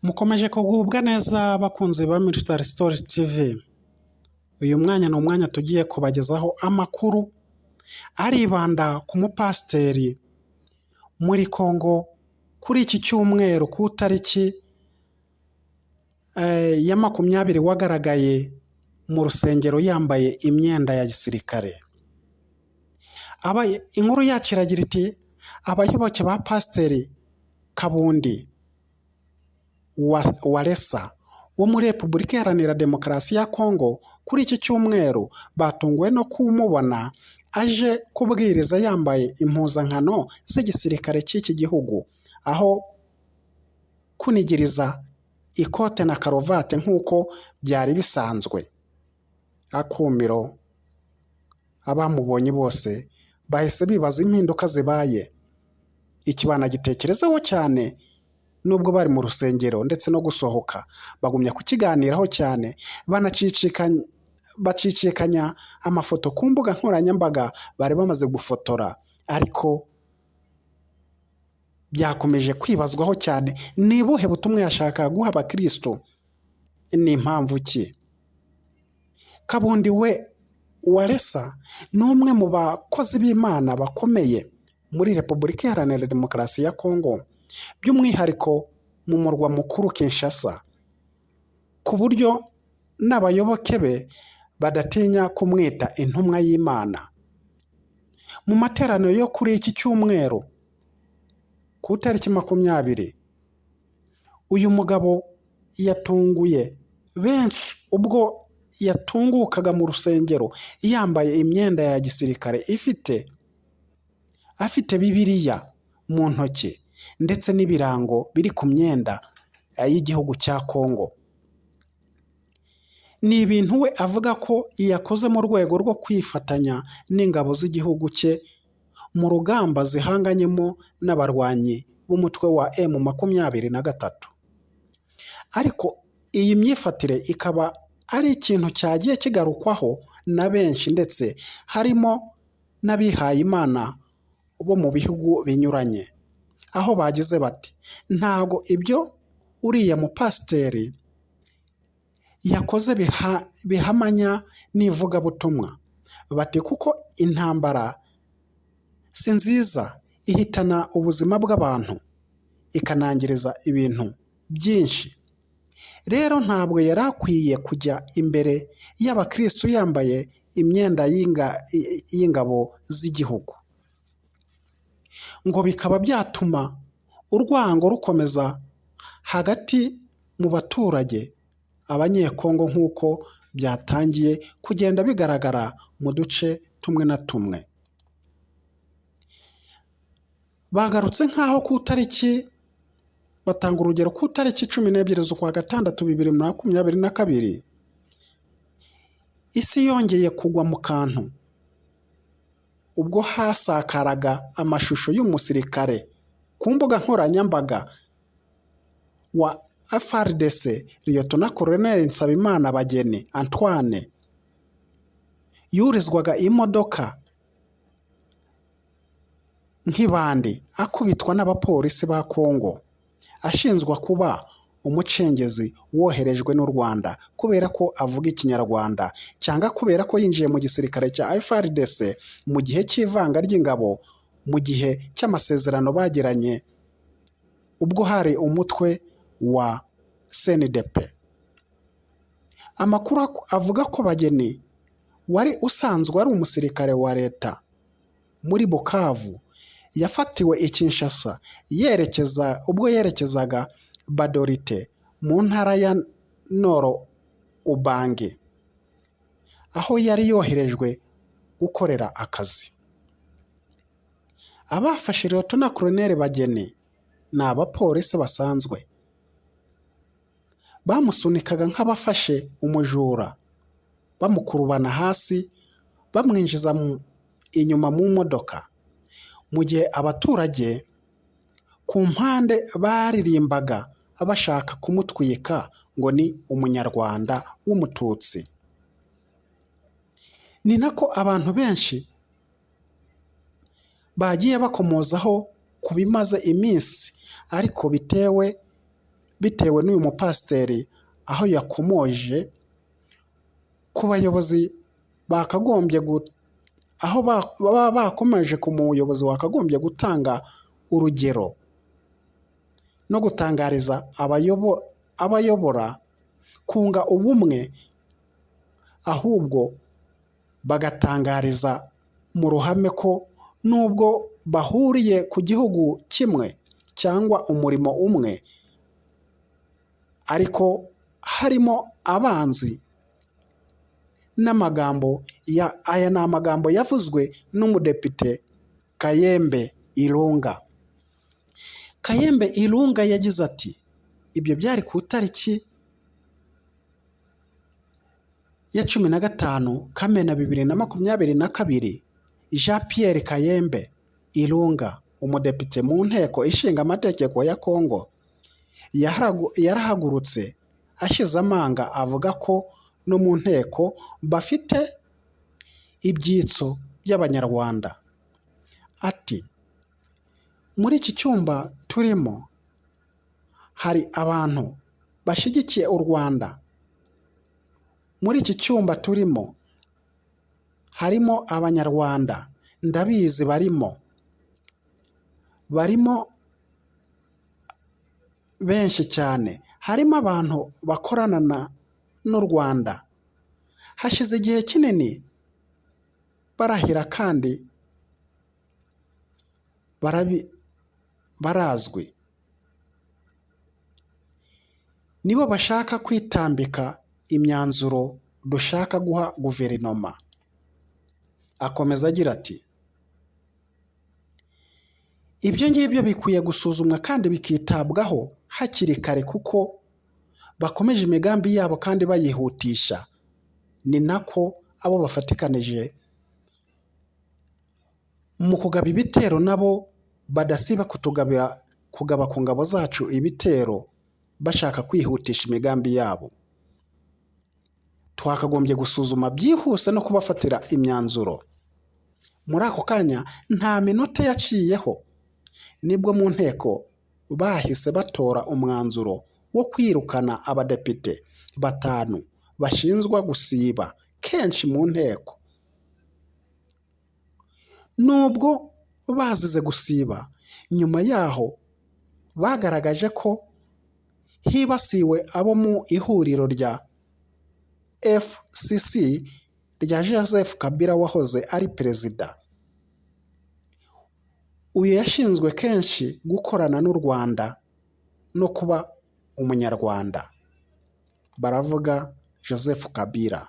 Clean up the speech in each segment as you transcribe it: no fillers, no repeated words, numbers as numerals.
Mukomeje kugubwa neza bakunzi ba Military Stories TV. Uyu mwanya ni umwanya tugiye kubagezaho amakuru aribanda ku mupasiteri muri Kongo kuri iki cyumweru ku tariki ya 20 wagaragaye mu rusengero yambaye imyenda ya gisirikare. Inkuru yacu iragira iti abayoboke ba Pasiteri Kabundi Walesa wo muri Repubulika Iharanira Demokarasi ya Kongo kuri iki cyumweru batunguwe no kumubona aje kubwiriza yambaye impuzankano z'igisirikare cy'iki gihugu, aho kunigiriza ikote na karuvate nk'uko byari bisanzwe. Akumiro abamubonye bose bahise bibaza impinduka zibaye. Ikibana gitekerezaho cyane nubwo bari mu rusengero ndetse no gusohoka bagumya kukiganiraho cyane, bacicikanya amafoto ku mbuga nkoranyambaga bari bamaze gufotora, ariko byakomeje kwibazwaho cyane ni buhe butumwa yashaka guha abakristo, ni impamvu ki? Kabundi Walesa ni umwe mu bakozi b'Imana bakomeye muri Repubulika Iharanira Demokarasi ya Kongo, by'umwihariko mu murwa mukuru Kinshasa, ku buryo n'abayoboke be badatinya kumwita intumwa y'Imana. Mu materaniro yo kuri iki cyumweru ku tariki 20, uyu mugabo yatunguye benshi ubwo yatungukaga mu rusengero yambaye imyenda ya gisirikare afite Bibiliya mu ntoki ndetse n'ibirango biri ku myenda y'igihugu cya Kongo. Ni ibintu we avuga ko yakoze mu rwego rwo kwifatanya n'ingabo z'igihugu cye mu rugamba zihanganyemo n'abarwanyi b'umutwe wa M23. Ariko iyi myifatire ikaba ari ikintu cyagiye kigarukwaho na benshi, ndetse harimo n'abihaye Imana bo mu bihugu binyuranye, aho bagize bati ntago ibyo uriya mupasiteri yakoze bihamanya n'ivugabutumwa. Bati kuko intambara si nziza, ihitana ubuzima bw'abantu ikanangiriza ibintu byinshi. Rero ntabwo yari akwiye kujya imbere y'abakristo yambaye imyenda y'ingabo z'igihugu, ngo bikaba byatuma urwango rukomeza hagati mu baturage abanyekongo, nk'uko byatangiye kugenda bigaragara mu duce tumwe na tumwe. Bagarutse nk'aho ku tariki, batanga urugero ku tariki 12 z'ukwa gatandatu 2022 isi yongeye kugwa mu kantu ubwo hasakaraga amashusho y'umusirikare ku mbuga nkoranyambaga wa FARDC Liyetona Koloneli Nsabimana Bageni Antoine yurizwaga imodoka nk'ibandi akubitwa n'abapolisi ba Kongo, ashinzwa kuba umucengezi woherejwe n'u Rwanda kubera ko avuga Ikinyarwanda, cyangwa kubera ko yinjiye mu gisirikare cya FARDC mu gihe cy'ivanga ry'ingabo, mu gihe cy'amasezerano bagiranye ubwo hari umutwe wa CNDP. Amakuru avuga ko Bageni wari usanzwe ari umusirikare wa leta muri Bukavu yafatiwe i Kinshasa ubwo yerekezaga Badorite mu ntara ya Noro Ubangi, aho yari yoherejwe gukorera akazi. Abafashe Liyetona Koloneli Bageni ni abapolisi basanzwe, bamusunikaga nk'abafashe umujura, bamukurubana hasi bamwinjiza inyuma mu modoka, mu gihe abaturage ku mpande baririmbaga bashaka kumutwika ngo ni umunyarwanda w'umututsi. Ni nako abantu benshi bagiye bakomozaho ku bimaze iminsi, ariko bitewe bitewe n'uyu mupasiteri aho yakomoje ku bayobozi bakagombye aho baba bakomeje ku muyobozi wakagombye gutanga urugero no gutangariza abayobora kunga ubumwe, ahubwo bagatangariza mu ruhame ko nubwo bahuriye ku gihugu kimwe cyangwa umurimo umwe, ariko harimo abanzi. Aya ni amagambo yavuzwe n'umudepite Kayembe Irunga. Kayembe Irunga yagize ati ibyo byari ku itariki ya 15 Kamena 2022. Jean Pierre Kayembe Irunga, umudepite mu nteko ishinga amategeko ya Kongo, yarahagurutse ashize amanga avuga ko no mu nteko bafite ibyitso by'abanyarwanda. Ati muri iki cyumba turimo hari abantu bashyigikiye u Rwanda. Muri iki cyumba turimo harimo abanyarwanda, ndabizi barimo benshi cyane. Harimo abantu bakorana n'u Rwanda hashize igihe kinini barahira kandi barazwi. Nibo bashaka kwitambika imyanzuro dushaka guha guverinoma. Akomeza agira ati ibyo ngibyo bikwiye gusuzumwa kandi bikitabwaho hakiri kare kuko bakomeje imigambi yabo kandi bayihutisha. Ni nako abo bafatikanije mu kugaba ibitero nabo badasiba kugaba ku ngabo zacu ibitero bashaka kwihutisha imigambi yabo. Twakagombye gusuzuma byihuse no kubafatira imyanzuro. Muri ako kanya nta minota yaciyeho nibwo mu nteko bahise batora umwanzuro wo kwirukana abadepite 5 bashinzwa gusiba kenshi mu nteko. Nubwo bazize gusiba, nyuma yaho bagaragaje ko hibasiwe abo mu ihuriro rya FCC rya Joseph Kabila wahoze ari perezida. Uyu yashinzwe kenshi gukorana n'u Rwanda no kuba umunyarwanda. Baravuga Joseph Kabila.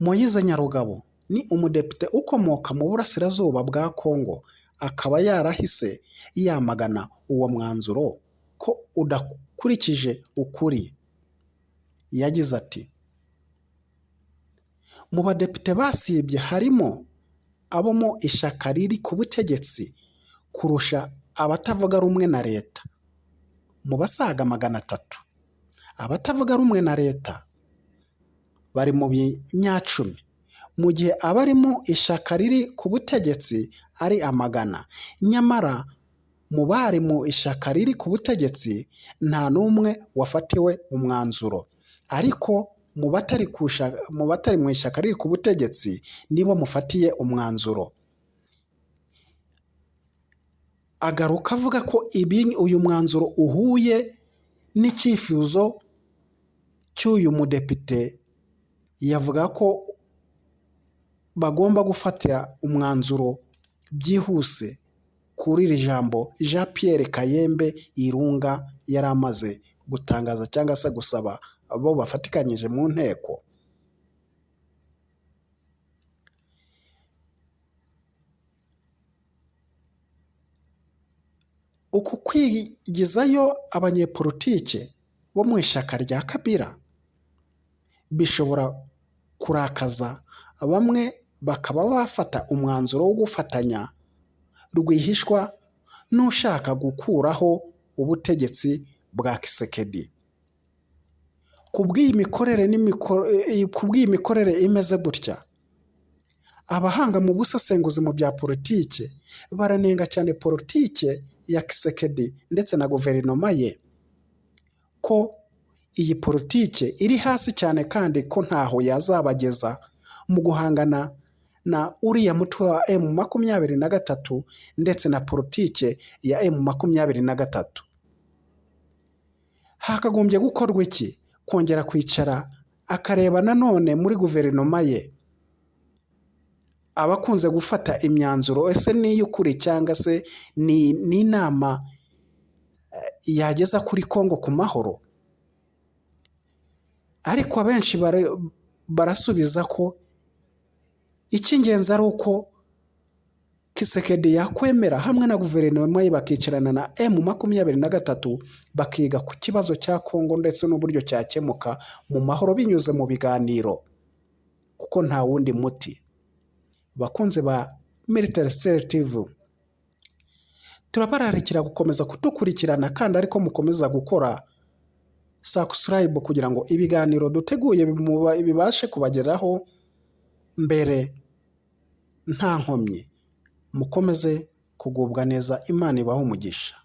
Moise Nyarugabo ni umudepite ukomoka mu burasirazuba bwa Kongo, akaba yarahise yamagana uwo mwanzuro ko udakurikije ukuri. Yagize ati mu badepite basibye harimo abo mu ishyaka riri ku butegetsi kurusha abatavuga rumwe na leta mu basaga 300. Abatavuga rumwe na leta bari mu binyacumi, mu gihe abari mu ishyaka riri ku butegetsi ari 100. Nyamara mu bari mu ishyaka riri ku butegetsi nta n'umwe wafatiwe umwanzuro, ariko mu batari mu ishyaka riri ku butegetsi nibo mufatiye umwanzuro. Agaruka avuga ko uyu mwanzuro uhuye n'icyifuzo cy'uyu mudepite. Yavuga ko bagomba gufatira umwanzuro byihuse kuri iri jambo Jean Pierre Kayembe Irunga yari amaze gutangaza cyangwa se gusaba abo bafatikanyije mu nteko. Uku kwigizayo abanyepolitike bo mu ishyaka rya Kabila bishobora kurakaza bamwe, bakaba bafata umwanzuro wo gufatanya rwihishwa n'ushaka gukuraho ubutegetsi bwa Kisekedi. Kubw'iyi mikorere imeze gutya, abahanga mu busesenguzi mu bya politike baranenga cyane politike ya Kisekedi ndetse na guverinoma ye ko iyi politike iri hasi cyane kandi ko ntaho yazabageza mu guhangana na uriya mutwe wa M23 ndetse na politike ya M23. Hakagombye gukorwa iki? Kongera kwicara akareba nanone muri guverinoma ye abakunze gufata imyanzuro, ese ni y'ukuri cyangwa se ni inama yageza kuri Kongo ku mahoro. Ariko abenshi barasubiza ko icy'ingenzi ari uko Kisekedi yakwemera hamwe na guverinoma ye bakicarana na M23 bakiga ku kibazo cya Kongo ndetse n'uburyo cyakemuka mu mahoro binyuze mu biganiro, kuko nta wundi muti. Bakunze ba Military Style TV, turabararikira gukomeza kudukurikirana kandi ariko mukomeza gukora subscribe kugira ngo ibiganiro duteguye bibashe kubageraho mbere nta nkomyi. Mukomeze kugubwa neza, Imana ibahe umugisha.